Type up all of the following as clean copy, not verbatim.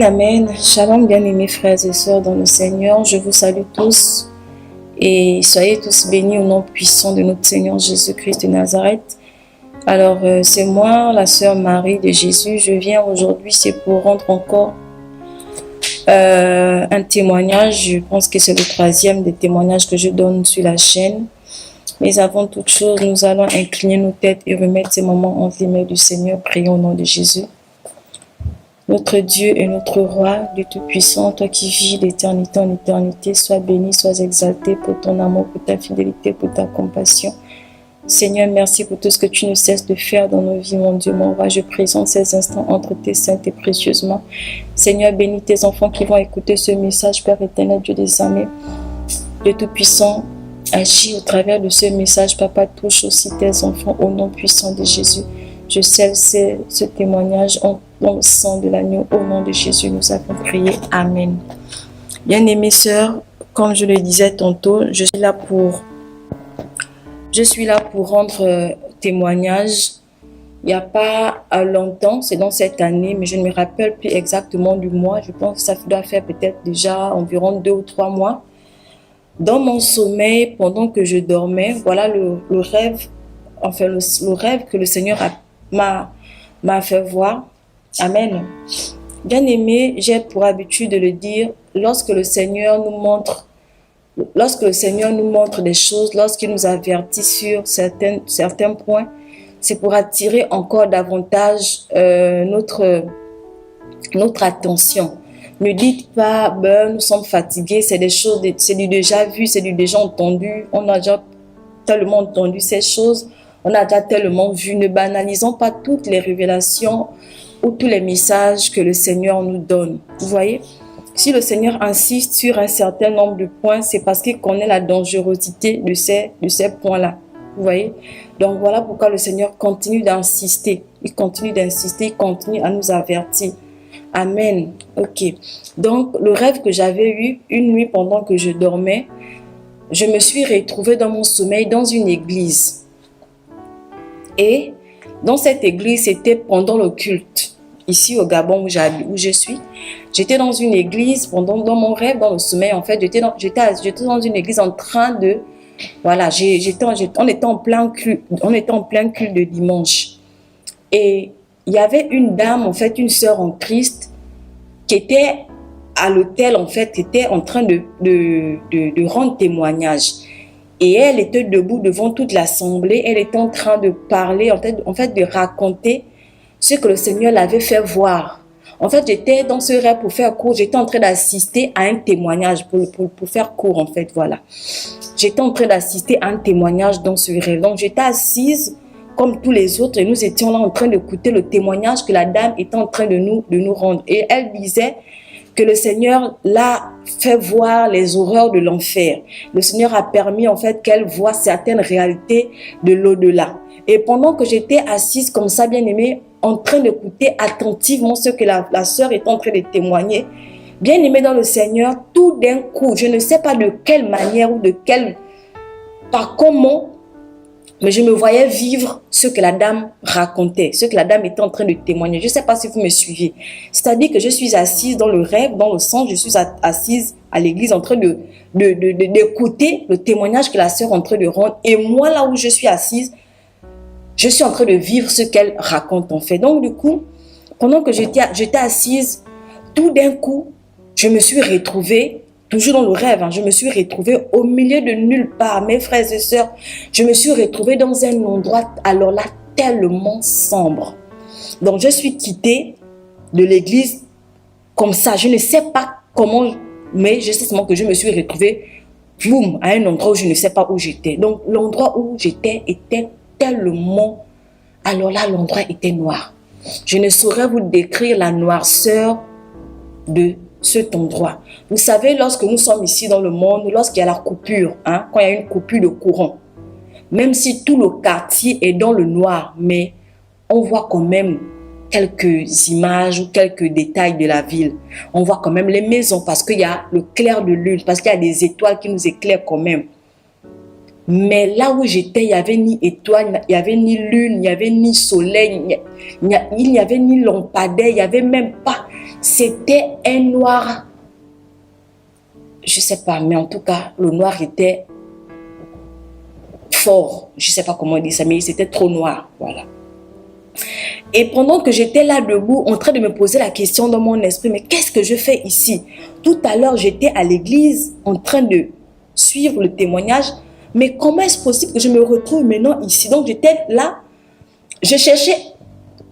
Amen. Shalom, bien-aimés frères et sœurs dans le Seigneur. Je vous salue tous et soyez tous bénis au nom puissant de notre Seigneur Jésus-Christ de Nazareth. Alors, c'est moi, la sœur Marie de Jésus. Je viens aujourd'hui, c'est pour rendre encore un témoignage. Je pense que c'est le 3e des témoignages que je donne sur la chaîne. Mais avant toute chose, nous allons incliner nos têtes et remettre ces moments entre les mains du Seigneur. Prions au nom de Jésus. Notre Dieu et notre Roi, Dieu Tout-Puissant, toi qui vis d'éternité en éternité, sois béni, sois exalté pour ton amour, pour ta fidélité, pour ta compassion. Seigneur, merci pour tout ce que tu ne cesses de faire dans nos vies, mon Dieu, mon Roi. Je présente ces instants entre tes saintes et précieusement. Seigneur, bénis tes enfants qui vont écouter ce message, Père éternel, Dieu des armées, Dieu Tout-Puissant. Agis au travers de ce message, Papa, touche aussi tes enfants au nom puissant de Jésus. Je scelle ce témoignage dans le sang de l'agneau. Au nom de Jésus, nous avons prié. Amen. Bien-aimées sœurs, comme je le disais tantôt, je suis là pour rendre témoignage. Il n'y a pas longtemps, c'est dans cette année, mais je ne me rappelle plus exactement du mois. Je pense que ça doit faire peut-être déjà environ 2 ou 3 mois. Dans mon sommeil, pendant que je dormais, voilà le rêve que le Seigneur m'a fait voir. Amen. Bien-aimé, j'ai pour habitude de le dire, lorsque le Seigneur nous montre des choses, lorsqu'il nous avertit sur certains points, c'est pour attirer encore davantage notre attention. Ne dites pas, nous sommes fatigués, c'est des choses, c'est du déjà vu, c'est du déjà entendu, on a déjà tellement entendu ces choses, on a déjà tellement vu. Ne banalisons pas toutes les révélations ou tous les messages que le Seigneur nous donne. Vous voyez, si le Seigneur insiste sur un certain nombre de points, c'est parce qu'il connaît la dangerosité de ces points-là. Vous voyez, donc voilà pourquoi le Seigneur continue d'insister. Il continue à nous avertir. Amen. Ok. Donc, le rêve que j'avais eu une nuit pendant que je dormais, je me suis retrouvée dans mon sommeil dans une église. Et dans cette église, c'était pendant le culte. Ici au Gabon où je suis, j'étais dans une église dans mon rêve, dans le sommeil en fait. J'étais dans une église en train de... Voilà, on était en plein culte de dimanche. Et il y avait une dame, en fait, une sœur en Christ, qui était à l'autel, en fait, qui était en train de rendre témoignage. Et elle était debout devant toute l'assemblée, elle était en train de parler, en fait, de raconter ce que le Seigneur l'avait fait voir. En fait, j'étais dans ce rêve pour faire court, j'étais en train d'assister à un témoignage, pour faire court, en fait, voilà. J'étais en train d'assister à un témoignage dans ce rêve. Donc, j'étais assise comme tous les autres, et nous étions là en train d'écouter le témoignage que la dame était en train de nous rendre. Et elle disait que le Seigneur l'a fait voir les horreurs de l'enfer. Le Seigneur a permis en fait qu'elle voie certaines réalités de l'au-delà. Et pendant que j'étais assise comme ça, bien aimée, en train d'écouter attentivement ce que la sœur est en train de témoigner, bien aimée dans le Seigneur, tout d'un coup, je ne sais pas de quelle manière ou par comment, mais je me voyais vivre ce que la dame racontait, ce que la dame était en train de témoigner. Je ne sais pas si vous me suivez. C'est-à-dire que je suis assise dans le rêve, dans le songe, je suis assise à l'église en train d'écouter le témoignage que la sœur est en train de rendre. Et moi, là où je suis assise, je suis en train de vivre ce qu'elle raconte en fait. Donc du coup, pendant que j'étais assise, tout d'un coup, je me suis retrouvée, toujours dans le rêve, je me suis retrouvée au milieu de nulle part. Mes frères et sœurs, je me suis retrouvée dans un endroit, alors là, tellement sombre. Donc, je suis quittée de l'église comme ça. Je ne sais pas comment, mais je sais seulement que je me suis retrouvée, boum, à un endroit où je ne sais pas où j'étais. Donc, l'endroit où j'étais était tellement... Alors là, l'endroit était noir. Je ne saurais vous décrire la noirceur de cet endroit. Vous savez, lorsque nous sommes ici dans le monde, lorsqu'il y a la coupure, quand il y a une coupure de courant, même si tout le quartier est dans le noir, mais on voit quand même quelques images ou quelques détails de la ville. On voit quand même les maisons parce qu'il y a le clair de lune, parce qu'il y a des étoiles qui nous éclairent quand même. Mais là où j'étais, il n'y avait ni étoile, il n'y avait ni lune, il n'y avait ni soleil, il n'y avait ni lampadaire, il n'y avait même pas C'était un noir, je ne sais pas, mais en tout cas, le noir était fort. Je ne sais pas comment dire ça, mais c'était trop noir. Voilà. Et pendant que j'étais là debout, en train de me poser la question dans mon esprit, mais qu'est-ce que je fais ici? Tout à l'heure, j'étais à l'église en train de suivre le témoignage, mais comment est-ce possible que je me retrouve maintenant ici? Donc j'étais là, je cherchais,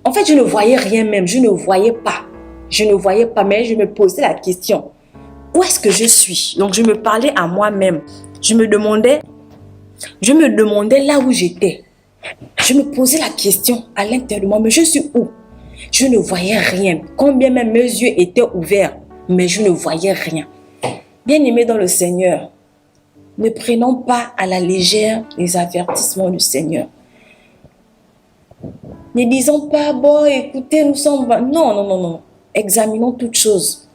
en fait je ne voyais rien même, je ne voyais pas, mais je me posais la question, où est-ce que je suis? Donc je me parlais à moi-même, je me demandais là où j'étais. Je me posais la question à l'intérieur de moi, mais je suis où? Je ne voyais rien. Combien même mes yeux étaient ouverts, mais je ne voyais rien. Bien-aimés dans le Seigneur, ne prenons pas à la légère les avertissements du Seigneur. Ne disons pas, bon, écoutez, nous sommes... Non. Examinons toutes choses.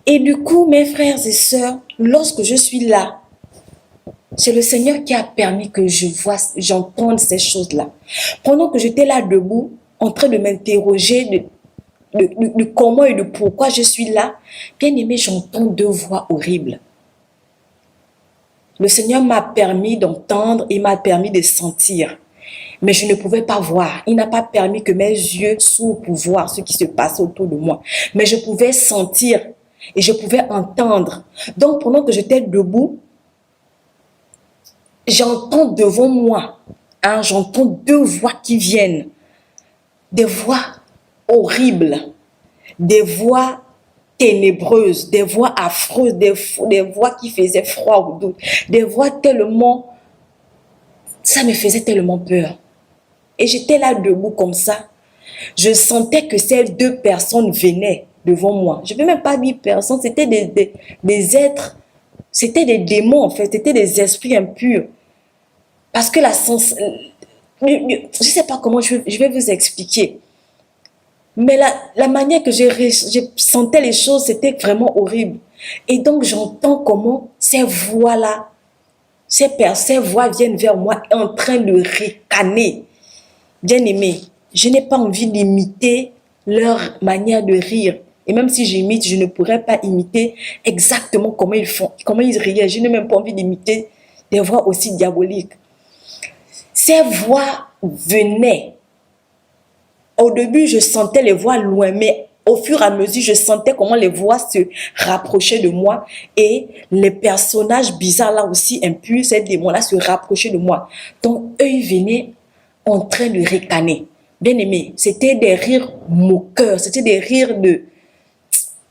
Et du coup, mes frères et sœurs, lorsque je suis là, c'est le Seigneur qui a permis que j'entende ces choses-là. Pendant que j'étais là debout, en train de m'interroger de comment et de pourquoi je suis là, bien aimé, j'entends deux voix horribles. Le Seigneur m'a permis d'entendre, il m'a permis de sentir. Mais je ne pouvais pas voir. Il n'a pas permis que mes yeux s'ouvrent pour voir ce qui se passe autour de moi. Mais je pouvais sentir et je pouvais entendre. Donc pendant que j'étais debout, j'entends devant moi, j'entends deux voix qui viennent. Des voix horribles, des voix ténébreuses, des voix affreuses, des voix qui faisaient froid au dos, des voix tellement, ça me faisait tellement peur. Et j'étais là debout comme ça. Je sentais que ces deux personnes venaient devant moi. Je ne vais même pas dire personnes, c'était des êtres, c'était des démons en fait, c'était des esprits impurs. Parce que je ne sais pas comment je vais vous expliquer. Mais la manière que je sentais les choses, c'était vraiment horrible. Et donc, j'entends comment ces voix-là, ces voix viennent vers moi en train de ricaner. Bien aimé, je n'ai pas envie d'imiter leur manière de rire. Et même si j'imite, je ne pourrais pas imiter exactement comment ils font, comment ils riaient. Je n'ai même pas envie d'imiter des voix aussi diaboliques. Ces voix venaient. Au début, je sentais les voix loin, mais au fur et à mesure, je sentais comment les voix se rapprochaient de moi et les personnages bizarres là aussi, impurs, ces démons-là se rapprochaient de moi. Donc, eux, ils venaient en train de ricaner. Bien aimé, c'était des rires moqueurs, c'était des rires de...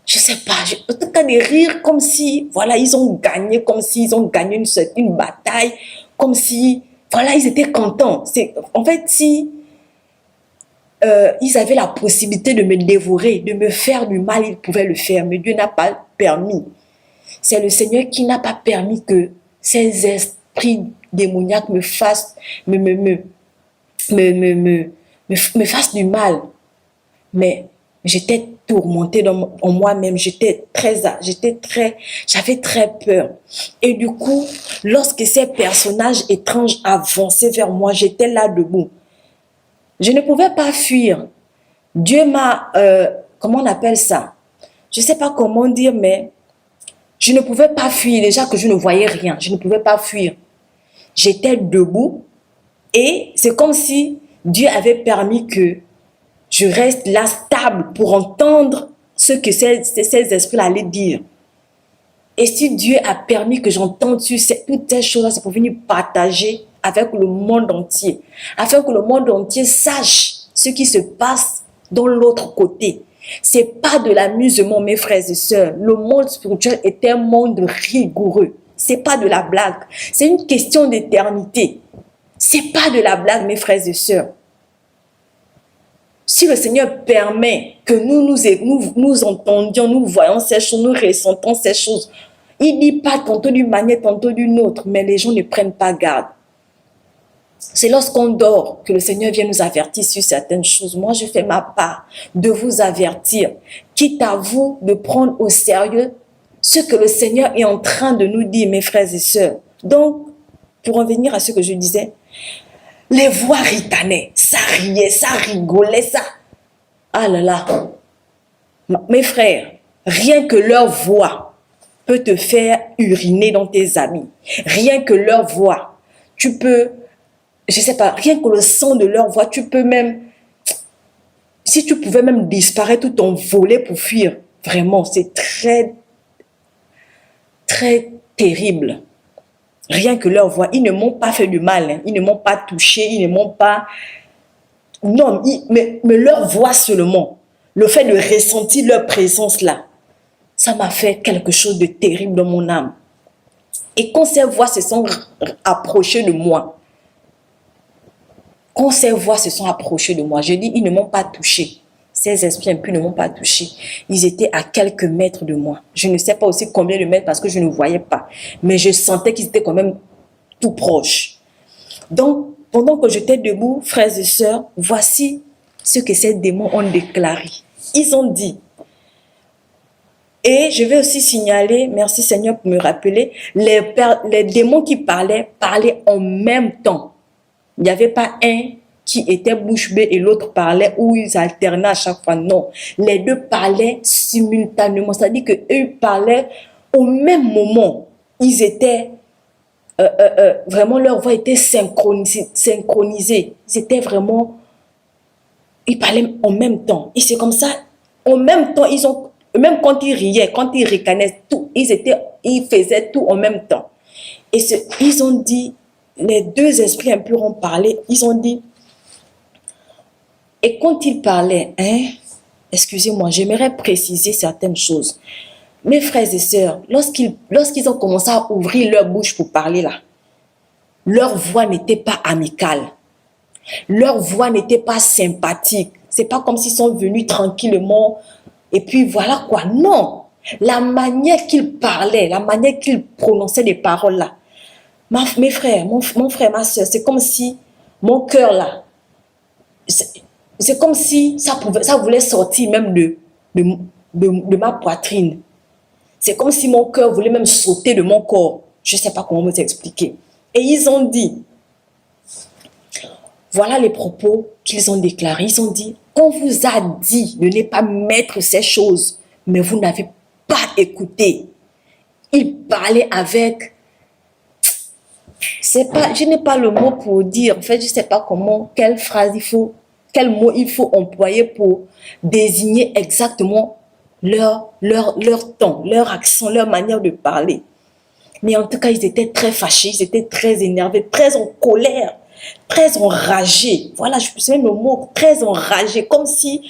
Je sais pas, en tout cas des rires comme si, voilà, ils ont gagné, comme s'ils ont gagné une bataille, comme si, voilà, ils étaient contents. En fait, si... ils avaient la possibilité de me dévorer, de me faire du mal, ils pouvaient le faire, mais Dieu n'a pas permis. C'est le Seigneur qui n'a pas permis que ces esprits démoniaques me fassent, me fassent du mal. Mais j'étais tourmentée en moi-même, j'avais très peur. Et du coup, lorsque ces personnages étranges avançaient vers moi, j'étais là debout. Je ne pouvais pas fuir. Dieu m'a, comment on appelle ça? Je ne sais pas comment dire, mais je ne pouvais pas fuir. Déjà que je ne voyais rien, je ne pouvais pas fuir. J'étais debout et c'est comme si Dieu avait permis que je reste là stable pour entendre ce que ces esprits allaient dire. Et si Dieu a permis que j'entende toutes ces choses-là, c'est pour venir partager avec le monde entier, afin que le monde entier sache ce qui se passe dans l'autre côté. C'est pas de l'amusement, mes frères et sœurs. Le monde spirituel est un monde rigoureux. C'est pas de la blague. C'est une question d'éternité. C'est pas de la blague, mes frères et sœurs. Si le Seigneur permet que nous entendions, nous voyons ces choses, nous ressentons ces choses, il dit pas tantôt d'une manière, tantôt d'une autre, mais les gens ne prennent pas garde. C'est lorsqu'on dort que le Seigneur vient nous avertir sur certaines choses. Moi, je fais ma part de vous avertir, quitte à vous de prendre au sérieux ce que le Seigneur est en train de nous dire, mes frères et sœurs. Donc, pour en venir à ce que je disais, les voix ricanaient, ça riait, ça rigolait, ça. Ah là là. Mes frères, rien que leur voix peut te faire uriner dans tes habits. Rien que leur voix, tu peux, je sais pas, rien que le son de leur voix, tu peux même, si tu pouvais même disparaître ou t'envoler pour fuir, vraiment, c'est très, très terrible. Rien que leur voix, ils ne m'ont pas fait du mal, hein. Ils ne m'ont pas touché, ils ne m'ont pas... Non, mais leur voix seulement, le fait de ressentir leur présence là, ça m'a fait quelque chose de terrible dans mon âme. Et quand ces voix se sont approchées de moi, je dis, ils ne m'ont pas touché. Ces esprits impurs ne m'ont pas touché. Ils étaient à quelques mètres de moi. Je ne sais pas aussi combien de mètres parce que je ne voyais pas. Mais je sentais qu'ils étaient quand même tout proches. Donc, pendant que j'étais debout, frères et sœurs, voici ce que ces démons ont déclaré. Ils ont dit, et je vais aussi signaler, merci Seigneur pour me rappeler, les démons qui parlaient en même temps. Il n'y avait pas un qui était bouche bée et l'autre parlait ou ils alternaient à chaque fois. Non, les deux parlaient simultanément. C'est-à-dire qu'eux parlaient au même moment. Ils étaient, vraiment leur voix était synchronisée. C'était vraiment, ils parlaient en même temps. Et c'est comme ça, en même temps, même quand ils riaient, quand ils ricanaient, tout, ils faisaient tout en même temps. Et ils ont dit, les deux esprits impurs ont parlé, ils ont dit, et quand ils parlaient, excusez-moi, j'aimerais préciser certaines choses. Mes frères et sœurs, lorsqu'ils ont commencé à ouvrir leur bouche pour parler là, leur voix n'était pas amicale. Leur voix n'était pas sympathique. C'est pas comme s'ils sont venus tranquillement et puis voilà quoi. Non, la manière qu'ils parlaient, la manière qu'ils prononçaient des paroles là, mes frères, mon frère, ma soeur, c'est comme si mon cœur là, c'est comme si ça voulait sortir même de ma poitrine. C'est comme si mon cœur voulait même sauter de mon corps. Je ne sais pas comment vous expliquer. Et ils ont dit, voilà les propos qu'ils ont déclarés. Ils ont dit, on vous a dit de ne pas mettre ces choses, mais vous n'avez pas écouté. Ils parlaient avec... je n'ai pas le mot pour dire. En fait, je ne sais pas quelle phrase quel mot il faut employer pour désigner exactement leur ton, leur accent, leur manière de parler. Mais en tout cas, ils étaient très fâchés, ils étaient très énervés, très en colère, très enragés. Voilà, je sais le mot, très enragés, comme si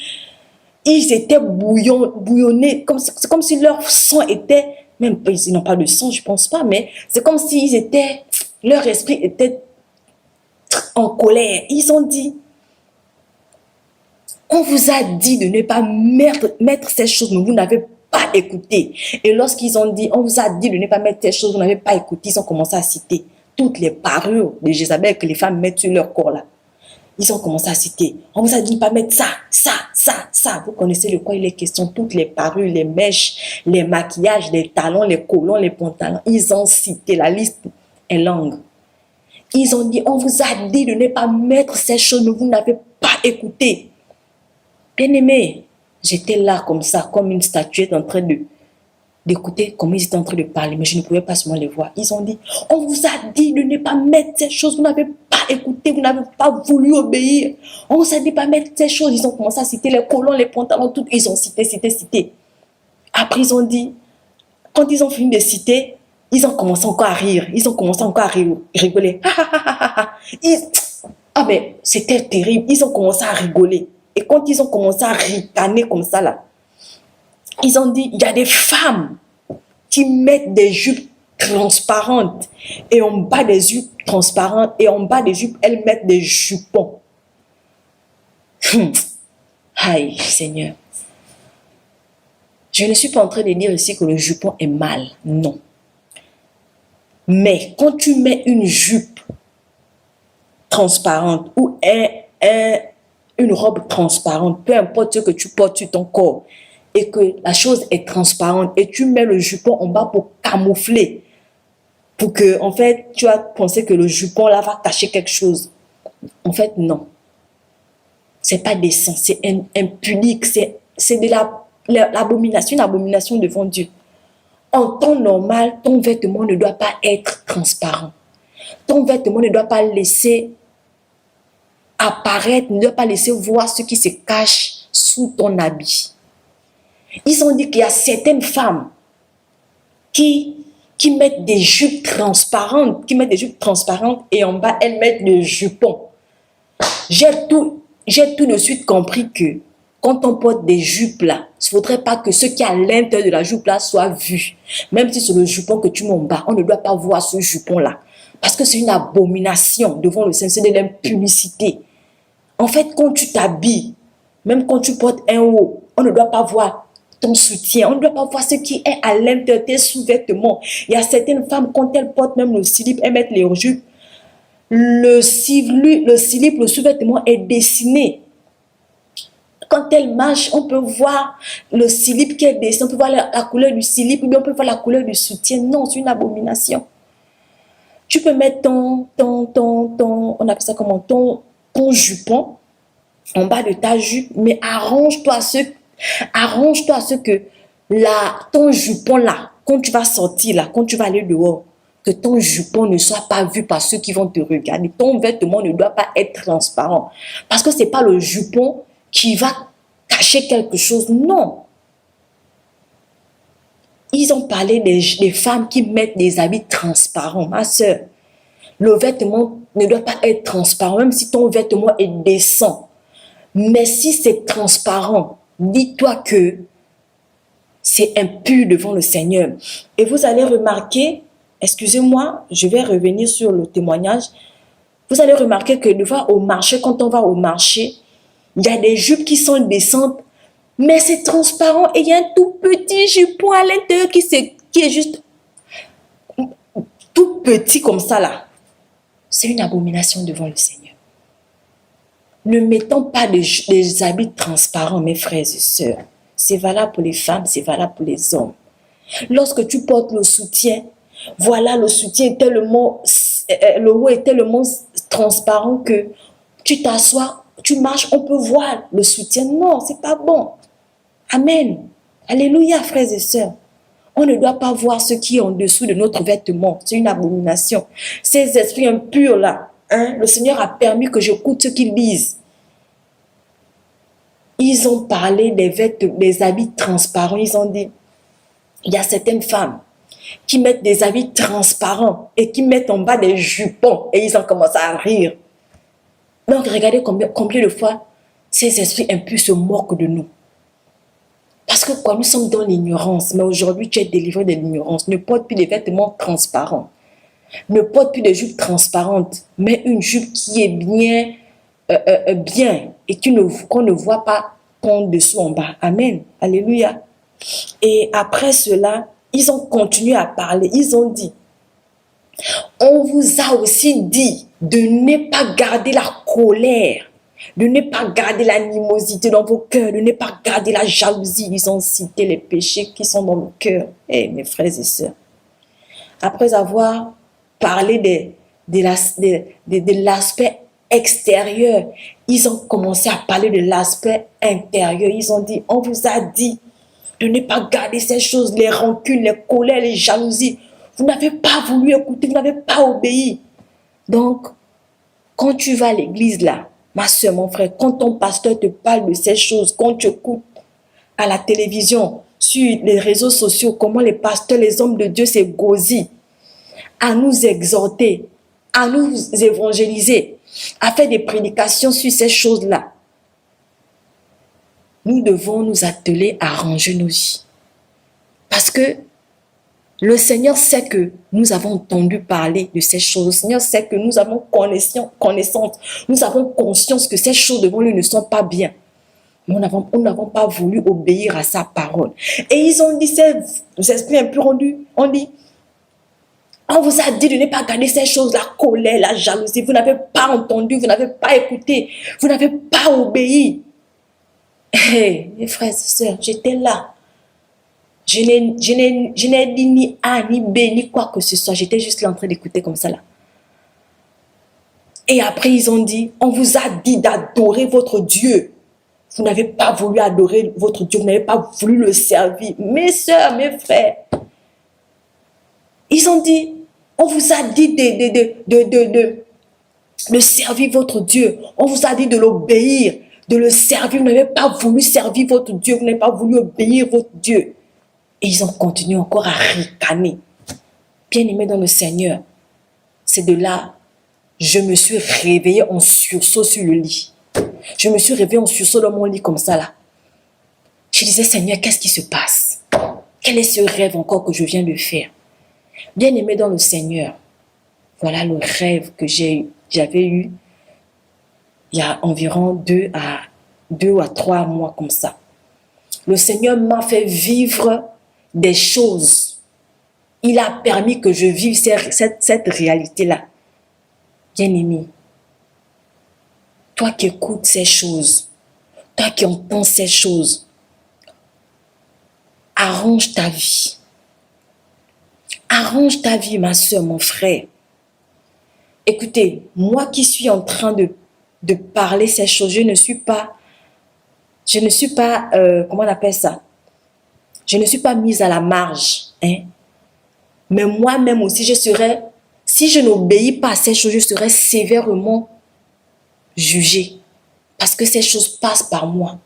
ils étaient bouillonnés, c'est comme si leur sang était, même ils n'ont pas de sang, je pense pas, mais c'est comme si leur esprit était en colère. Ils ont dit, on vous a dit de ne pas mettre ces choses, mais vous n'avez pas écouté. Et lorsqu'ils ont dit, on vous a dit de ne pas mettre ces choses, vous n'avez pas écouté, ils ont commencé à citer toutes les parures de Jézabel que les femmes mettent sur leur corps là. Ils ont commencé à citer, on vous a dit de ne pas mettre ça, ça, ça, ça. Vous connaissez de quoi il est question, toutes les parures, les mèches, les maquillages, les talons, les collants, les pantalons. Ils ont cité, la liste est longue. Ils ont dit, on vous a dit de ne pas mettre ces choses, mais vous n'avez pas écouté. Bien-aimé, j'étais là comme ça, comme une statuette en train d'écouter comment ils étaient en train de parler, mais je ne pouvais pas seulement les voir. Ils ont dit, on vous a dit de ne pas mettre ces choses, vous n'avez pas écouté, vous n'avez pas voulu obéir. On vous a dit de ne pas mettre ces choses. Ils ont commencé à citer les collants, les pantalons, tout. Ils ont cité. Après, ils ont dit, quand ils ont fini de citer, ils ont commencé encore à rire. Ils ont commencé encore à rigoler. Ah mais c'était terrible. Ils ont commencé à rigoler. Et quand ils ont commencé à ricaner comme ça, là, ils ont dit, il y a des femmes qui mettent des jupes transparentes. Et en bas des jupes transparentes, et en bas des jupes, elles mettent des jupons. Aïe, Seigneur. Je ne suis pas en train de dire ici que le jupon est mal. Non. Mais quand tu mets une jupe transparente ou une robe transparente, peu importe ce que tu portes sur ton corps, et que la chose est transparente, et tu mets le jupon en bas pour camoufler, pour que, en fait, tu as pensé que le jupon là va cacher quelque chose. En fait, non. C'est pas décent, c'est impudique, c'est de la l'abomination, une abomination devant Dieu. En temps normal, ton vêtement ne doit pas être transparent. Ton vêtement ne doit pas laisser apparaître, ne doit pas laisser voir ce qui se cache sous ton habit. Ils ont dit qu'il y a certaines femmes qui mettent des jupes transparentes, et en bas, elles mettent des jupons. J'ai tout de suite compris que quand on porte des jupes là, il ne faudrait pas que ce qui est à l'intérieur de la jupe là soit vu. Même si c'est le jupon que tu mets en bas, on ne doit pas voir ce jupon là. Parce que c'est une abomination devant le Seigneur, c'est de l'impudicité. En fait, quand tu t'habilles, même quand tu portes un haut, on ne doit pas voir ton soutien, on ne doit pas voir ce qui est à l'intérieur de tes sous-vêtements. Il y a certaines femmes, quand elles portent même le slip, elles mettent les jupes, le slip, le sous-vêtement est dessiné. Quand elles marchent, on peut voir le slip qui est dessiné, on peut voir la couleur du slip, ou bien on peut voir la couleur du soutien. Non, c'est une abomination. Tu peux mettre ton on appelle ça comment, ton jupon en bas de ta jupe, mais arrange-toi à ce que ton jupon là, quand tu vas sortir là, quand tu vas aller dehors, que ton jupon ne soit pas vu par ceux qui vont te regarder. Ton vêtement ne doit pas être transparent. Parce que ce n'est pas le jupon qui va cacher quelque chose. Non. Ils ont parlé des femmes qui mettent des habits transparents. Ma soeur, le vêtement ne doit pas être transparent, même si ton vêtement est décent. Mais si c'est transparent, dis-toi que c'est impur devant le Seigneur. Et vous allez remarquer, excusez-moi, je vais revenir sur le témoignage. Vous allez remarquer que des fois au marché, quand on va au marché, il y a des jupes qui sont décentes, mais c'est transparent et il y a un tout petit jupon à l'intérieur qui est juste tout petit comme ça là. C'est une abomination devant le Seigneur. Ne mettons pas des habits transparents, mes frères et sœurs. C'est valable pour les femmes, c'est valable pour les hommes. Lorsque tu portes le soutien, voilà, le soutien est tellement, le haut est tellement transparent que tu t'assois, tu marches, on peut voir le soutien. Non, c'est pas bon. Amen. Alléluia, frères et sœurs. On ne doit pas voir ce qui est en dessous de notre vêtement. C'est une abomination. Ces esprits impurs là, le Seigneur a permis que j'écoute ce qu'ils disent. Ils ont parlé des habits transparents. Ils ont dit, il y a certaines femmes qui mettent des habits transparents et qui mettent en bas des jupons et ils ont commencé à rire. Donc regardez combien de fois ces esprits impurs se moquent de nous. Parce que quoi, nous sommes dans l'ignorance, mais aujourd'hui tu es délivré de l'ignorance. Ne porte plus des vêtements transparents. Ne porte plus de jupes transparentes, mais une jupe qui est bien et qu'on ne voit pas ton dessous en bas. Amen. Alléluia. Et après cela, ils ont continué à parler. Ils ont dit, on vous a aussi dit de ne pas garder la colère, de ne pas garder l'animosité dans vos cœurs, de ne pas garder la jalousie. Ils ont cité les péchés qui sont dans le cœur. Eh, mes frères et sœurs, après avoir parlé de l'aspect extérieur, ils ont commencé à parler de l'aspect intérieur. Ils ont dit, on vous a dit de ne pas garder ces choses, les rancunes, les colères, les jalousies. Vous n'avez pas voulu écouter, vous n'avez pas obéi. Donc, quand tu vas à l'église là, ma soeur, mon frère, quand ton pasteur te parle de ces choses, quand tu écoutes à la télévision, sur les réseaux sociaux, comment les pasteurs, les hommes de Dieu s'égosillent à nous exhorter, à nous évangéliser, à faire des prédications sur ces choses-là, nous devons nous atteler à ranger nos vies. Parce que le Seigneur sait que nous avons entendu parler de ces choses. Le Seigneur sait que nous avons connaissance, nous avons conscience que ces choses devant lui ne sont pas bien. Mais nous n'avons pas voulu obéir à sa parole. Et ils ont dit, ces esprits impurs ont dit, on vous a dit de ne pas garder ces choses, la colère, la jalousie. Vous n'avez pas entendu, vous n'avez pas écouté, vous n'avez pas obéi. Hey, mes frères et sœurs, j'étais là. Je n'ai dit ni A, ni B, ni quoi que ce soit. J'étais juste là en train d'écouter comme ça là. Et après, ils ont dit, on vous a dit d'adorer votre Dieu. Vous n'avez pas voulu adorer votre Dieu, vous n'avez pas voulu le servir. Mes sœurs, mes frères, ils ont dit, on vous a dit de servir votre Dieu. On vous a dit de l'obéir, de le servir. Vous n'avez pas voulu servir votre Dieu, vous n'avez pas voulu obéir votre Dieu. Et ils ont continué encore à ricaner. Bien-aimés dans le Seigneur, c'est de là, je me suis réveillée en sursaut sur le lit. Je me suis réveillée en sursaut dans mon lit comme ça là. Je disais, Seigneur, qu'est-ce qui se passe? Quel est ce rêve encore que je viens de faire? Bien-aimés dans le Seigneur, voilà le rêve que j'avais eu il y a environ 2 à 3 mois comme ça. Le Seigneur m'a fait vivre des choses. Il a permis que je vive cette réalité-là. Bien-aimé, toi qui écoutes ces choses, toi qui entends ces choses, arrange ta vie. Arrange ta vie, ma soeur, mon frère. Écoutez, moi qui suis en train de parler ces choses, je ne suis pas, comment on appelle ça? Je ne suis pas mise à la marge. Hein? Mais moi-même aussi, si je n'obéis pas à ces choses, je serai sévèrement jugée. Parce que ces choses passent par moi.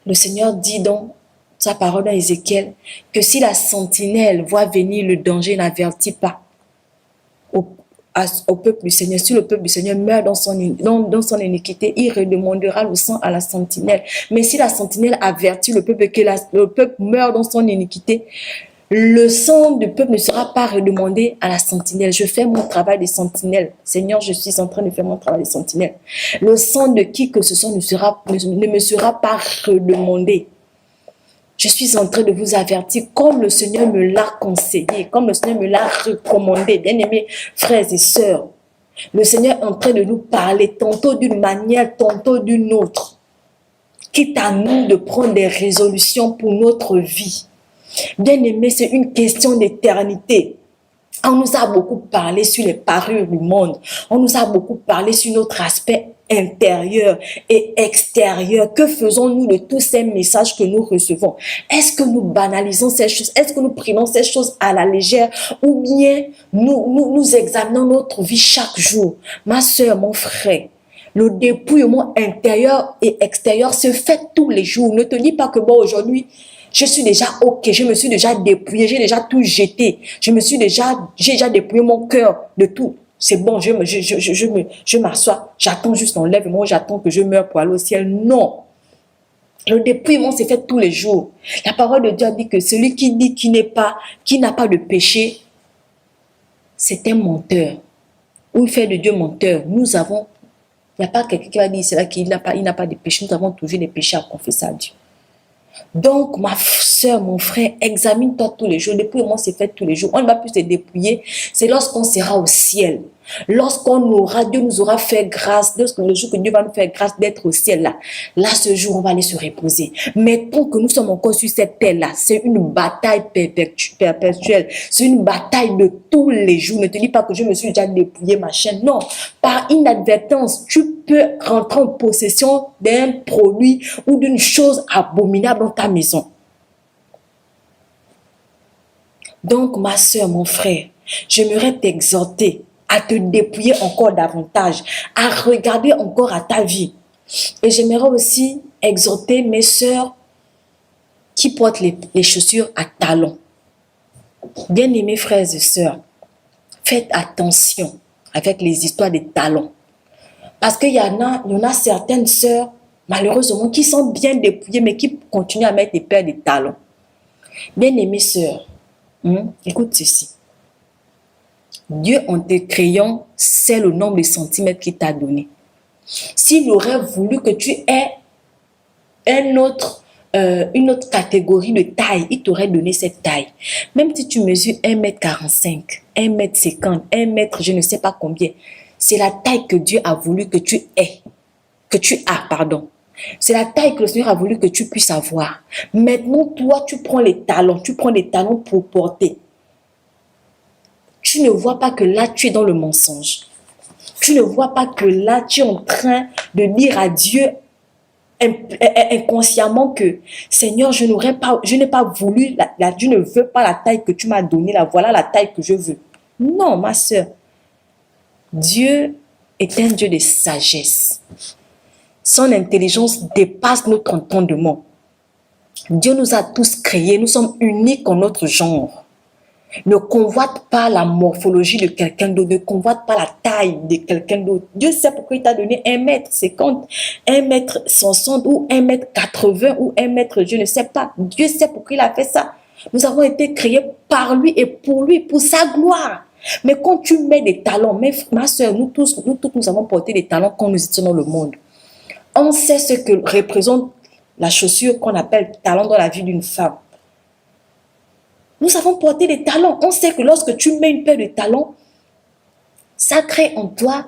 Le Seigneur dit dans sa parole dans Ézéchiel que si la sentinelle voit venir le danger, n'avertit pas au peuple du Seigneur. Si le peuple du Seigneur meurt dans son iniquité, il redemandera le sang à la sentinelle. Mais si la sentinelle avertit le peuple que le peuple meurt dans son iniquité, le sang du peuple ne sera pas redemandé à la sentinelle. Je fais mon travail de sentinelle. Seigneur, je suis en train de faire mon travail de sentinelle. Le sang de qui que ce soit ne me sera pas redemandé. Je suis en train de vous avertir comme le Seigneur me l'a conseillé, comme le Seigneur me l'a recommandé. Bien-aimés frères et sœurs, le Seigneur est en train de nous parler tantôt d'une manière, tantôt d'une autre. Quitte à nous de prendre des résolutions pour notre vie. Bien-aimés, c'est une question d'éternité. On nous a beaucoup parlé sur les parures du monde. On nous a beaucoup parlé sur notre aspect intérieur et extérieur. Que faisons-nous de tous ces messages que nous recevons? Est-ce que nous banalisons ces choses? Est-ce que nous prenons ces choses à la légère? Ou bien nous examinons notre vie chaque jour? Ma soeur, mon frère, le dépouillement intérieur et extérieur se fait tous les jours. Ne te dis pas que bon, aujourd'hui, je suis déjà OK, je me suis déjà dépouillé, j'ai déjà tout jeté. J'ai déjà dépouillé mon cœur de tout. C'est bon, je m'assois, j'attends juste l'enlèvement, j'attends que je meure pour aller au ciel. Non. Le dépouillement s'est fait tous les jours. La parole de Dieu dit que celui qui dit qu'il n'a pas de péché, c'est un menteur. Ou il fait de Dieu menteur. Il n'y a pas quelqu'un qui va dire cela qu'il n'a pas de péché. Nous avons toujours des péchés à confesser à Dieu. Donc, ma soeur, mon frère, examine-toi tous les jours. Le dépouillement s'est fait tous les jours. On ne va plus se dépouiller. C'est lorsqu'on sera au ciel. Dieu nous aura fait grâce. Le jour que Dieu va nous faire grâce d'être au ciel là. Là, ce jour, on va aller se reposer. Mais tant que nous sommes encore sur cette terre-là, c'est une bataille perpétuelle. C'est une bataille de tous les jours. Ne te dis pas que je me suis déjà dépouillé, machin. Non. Par inadvertance, tu peux rentrer en possession d'un produit ou d'une chose abominable dans ta maison. Donc, ma soeur, mon frère, j'aimerais t'exhorter à te dépouiller encore davantage, à regarder encore à ta vie. Et j'aimerais aussi exhorter mes sœurs qui portent les chaussures à talons. Bien-aimés frères et sœurs, faites attention avec les histoires des talons. Parce qu'il y en a certaines sœurs, malheureusement, qui sont bien dépouillées, mais qui continuent à mettre des paires de talons. Bien-aimées sœurs, écoute ceci. Dieu, en te créant, sait le nombre de centimètres qu'il t'a donné. S'il aurait voulu que tu aies une autre catégorie de taille, il t'aurait donné cette taille. Même si tu mesures 1m45, 1m50, 1m, je ne sais pas combien, c'est la taille que Dieu a voulu que tu aies. C'est la taille que le Seigneur a voulu que tu puisses avoir. Maintenant, toi, tu prends les talons pour porter. Tu ne vois pas que là, tu es dans le mensonge. Tu ne vois pas que là, tu es en train de dire à Dieu inconsciemment que Seigneur, je n'ai pas voulu, je ne veux pas la taille que tu m'as donnée, là, voilà la taille que je veux. Non, ma soeur. Dieu est un Dieu de sagesse. Son intelligence dépasse notre entendement. Dieu nous a tous créés, nous sommes uniques en notre genre. Ne convoite pas la morphologie de quelqu'un d'autre, ne convoite pas la taille de quelqu'un d'autre. Dieu sait pourquoi il t'a donné 1m50, 1m60 ou 1m80 ou 1m, je ne sais pas. Dieu sait pourquoi il a fait ça. Nous avons été créés par lui et pour lui, pour sa gloire. Mais quand tu mets des talons, ma soeur, nous tous, nous avons porté des talons quand nous étions dans le monde. On sait ce que représente la chaussure qu'on appelle talon dans la vie d'une femme. Nous avons porté des talons. On sait que lorsque tu mets une paire de talons, ça crée en toi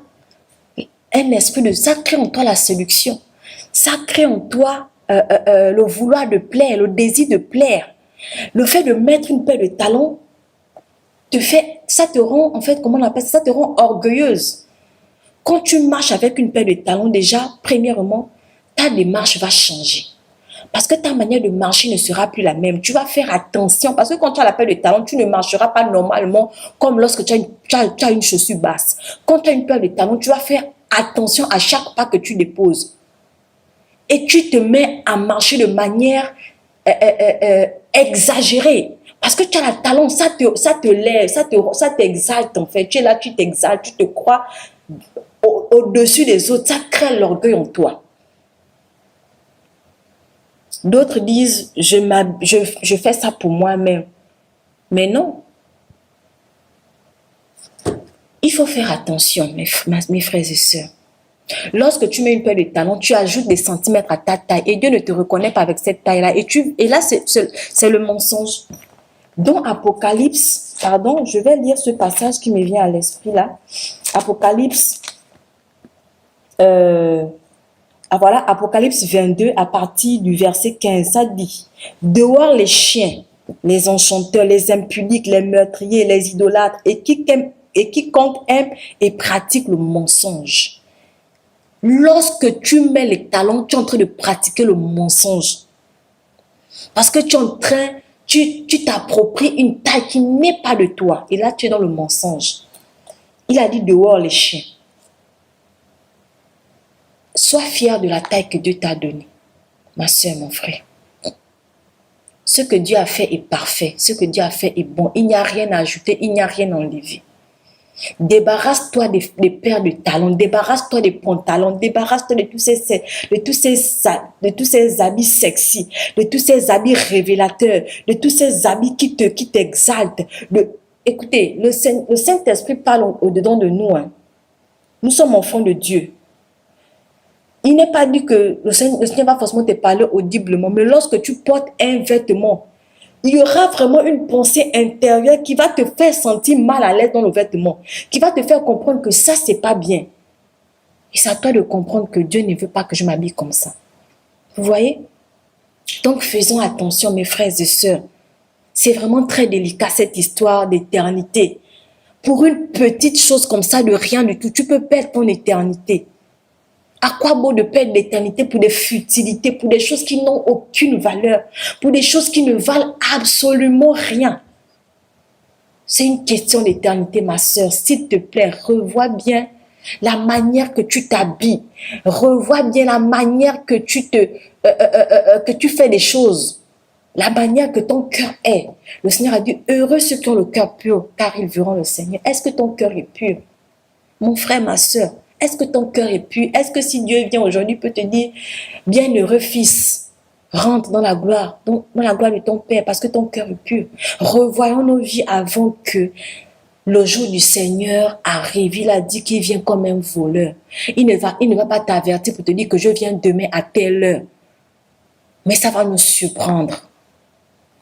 un esprit de... Ça crée en toi la séduction. Ça crée en toi le vouloir de plaire, le désir de plaire. Le fait de mettre une paire de talons, ça te rend, en fait, comment on appelle ça? Ça te rend orgueilleuse. Quand tu marches avec une paire de talons, déjà, premièrement, ta démarche va changer. Parce que ta manière de marcher ne sera plus la même. Tu vas faire attention. Parce que quand tu as la paire de talons, tu ne marcheras pas normalement comme lorsque tu as une chaussure basse. Quand tu as une paire de talons, tu vas faire attention à chaque pas que tu déposes. Et tu te mets à marcher de manière exagérée. Parce que tu as le talon, ça te lève, ça t'exalte en fait. Tu es là, tu t'exaltes, tu te crois au-dessus des autres. Ça crée l'orgueil en toi. D'autres disent, je fais ça pour moi-même. Mais non. Il faut faire attention, mes frères et sœurs. Lorsque tu mets une paire de talons, tu ajoutes des centimètres à ta taille et Dieu ne te reconnaît pas avec cette taille-là. Et là, c'est le mensonge. Dans Apocalypse, pardon, je vais lire ce passage qui me vient à l'esprit là. Apocalypse, voilà, Apocalypse 22, à partir du verset 15, ça dit « Dehors les chiens, les enchanteurs, les impudiques, les meurtriers, les idolâtres, et quiconque aime et pratique le mensonge. » Lorsque tu mets les talons, tu es en train de pratiquer le mensonge. Parce que tu t'appropries une taille qui n'est pas de toi. Et là, tu es dans le mensonge. Il a dit dehors les chiens. Sois fier de la taille que Dieu t'a donnée, ma soeur, mon frère. Ce que Dieu a fait est parfait. Ce que Dieu a fait est bon. Il n'y a rien à ajouter, il n'y a rien à enlever. Débarrasse-toi des paires de talons, débarrasse-toi des pantalons, débarrasse-toi de tous ces habits sexy, de tous ces habits révélateurs, de tous ces habits qui t'exaltent. Écoutez, le Saint-Esprit parle au-dedans de nous. Hein. Nous sommes enfants de Dieu. Il n'est pas dit que le Seigneur va forcément te parler audiblement, mais lorsque tu portes un vêtement, il y aura vraiment une pensée intérieure qui va te faire sentir mal à l'aise dans le vêtement, qui va te faire comprendre que ça, c'est pas bien. Et c'est à toi de comprendre que Dieu ne veut pas que je m'habille comme ça. Vous voyez? Donc, faisons attention, mes frères et sœurs. C'est vraiment très délicat, cette histoire d'éternité. Pour une petite chose comme ça, de rien du tout, tu peux perdre ton éternité. À quoi bon de perdre l'éternité pour des futilités, pour des choses qui n'ont aucune valeur, pour des choses qui ne valent absolument rien? C'est une question d'éternité, ma soeur. S'il te plaît, revois bien la manière que tu t'habilles. Revois bien la manière que tu fais des choses. La manière que ton cœur est. Le Seigneur a dit, heureux ceux qui ont le cœur pur, car ils verront le Seigneur. Est-ce que ton cœur est pur? Mon frère, ma soeur, est-ce que ton cœur est pur? Est-ce que si Dieu vient aujourd'hui, peut te dire, bienheureux fils, rentre dans la gloire de ton Père, parce que ton cœur est pur. Revoyons nos vies avant que le jour du Seigneur arrive. Il a dit qu'il vient comme un voleur. Il ne va pas t'avertir pour te dire que je viens demain à telle heure. Mais ça va nous surprendre.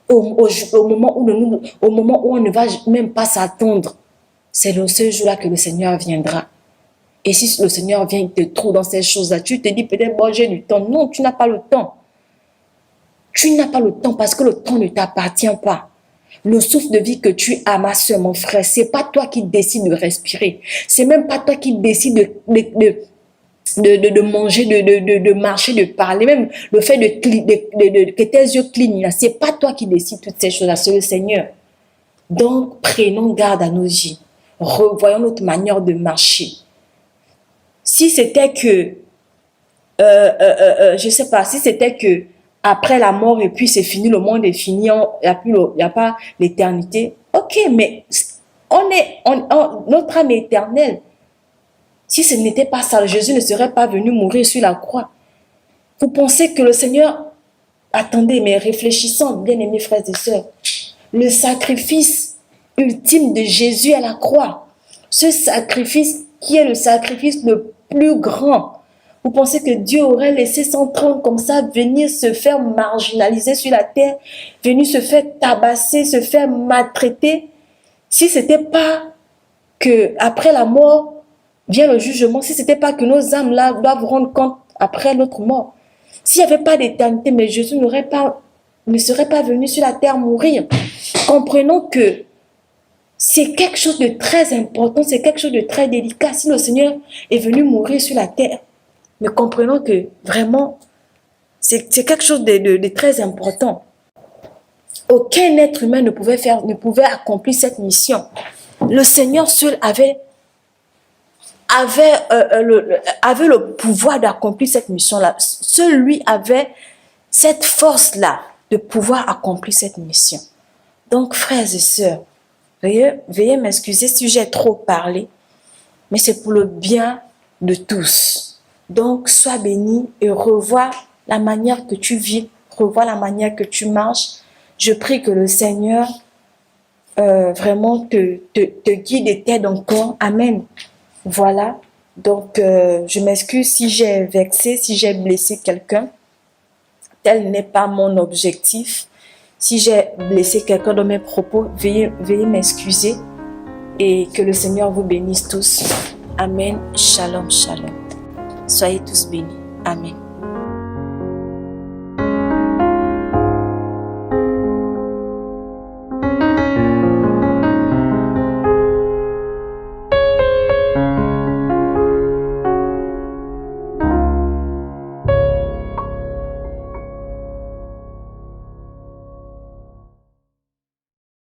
Au moment où on ne va même pas s'attendre, c'est ce jour-là que le Seigneur viendra. Et si le Seigneur vient, il te trouve dans ces choses-là, tu te dis peut-être, bon, j'ai du temps. Non, tu n'as pas le temps. Tu n'as pas le temps parce que le temps ne t'appartient pas. Le souffle de vie que tu as, ma soeur, mon frère, c'est pas toi qui décides de respirer. C'est même pas toi qui décides de manger, de marcher, de parler, même le fait que tes yeux clignent, ce n'est pas toi qui décides toutes ces choses-là, c'est le Seigneur. Donc, prenons garde à nos vies. Revoyons notre manière de marcher. Si c'était que, je ne sais pas, si c'était que après la mort et puis c'est fini, le monde est fini, il n'y a pas l'éternité, ok, mais notre âme est éternelle. Si ce n'était pas ça, Jésus ne serait pas venu mourir sur la croix. Vous pensez que le Seigneur... Attendez, mais réfléchissons, bien-aimés frères et sœurs. Le sacrifice ultime de Jésus à la croix, ce sacrifice qui est le sacrifice le plus grand. Vous pensez que Dieu aurait laissé son trône comme ça venir se faire marginaliser sur la terre, venir se faire tabasser, se faire maltraiter, si ce n'était pas que après la mort vient le jugement, si ce n'était pas que nos âmes là doivent rendre compte après notre mort. S'il n'y avait pas d'éternité, mais Jésus ne serait pas venu sur la terre mourir. Comprenons que c'est quelque chose de très important, c'est quelque chose de très délicat. Si le Seigneur est venu mourir sur la terre, mais comprenons que vraiment, c'est quelque chose de très important. Aucun être humain ne pouvait accomplir cette mission. Le Seigneur seul avait le pouvoir d'accomplir cette mission-là. Seul lui avait cette force-là de pouvoir accomplir cette mission. Donc, frères et sœurs, veuillez m'excuser si j'ai trop parlé, mais c'est pour le bien de tous. Donc, sois béni et revois la manière que tu vis, revois la manière que tu marches. Je prie que le Seigneur vraiment te guide et t'aide encore. Amen. Voilà, donc je m'excuse si j'ai vexé, si j'ai blessé quelqu'un. Tel n'est pas mon objectif. Si j'ai blessé quelqu'un dans mes propos, veuillez m'excuser et que le Seigneur vous bénisse tous. Amen. Shalom, shalom. Soyez tous bénis. Amen.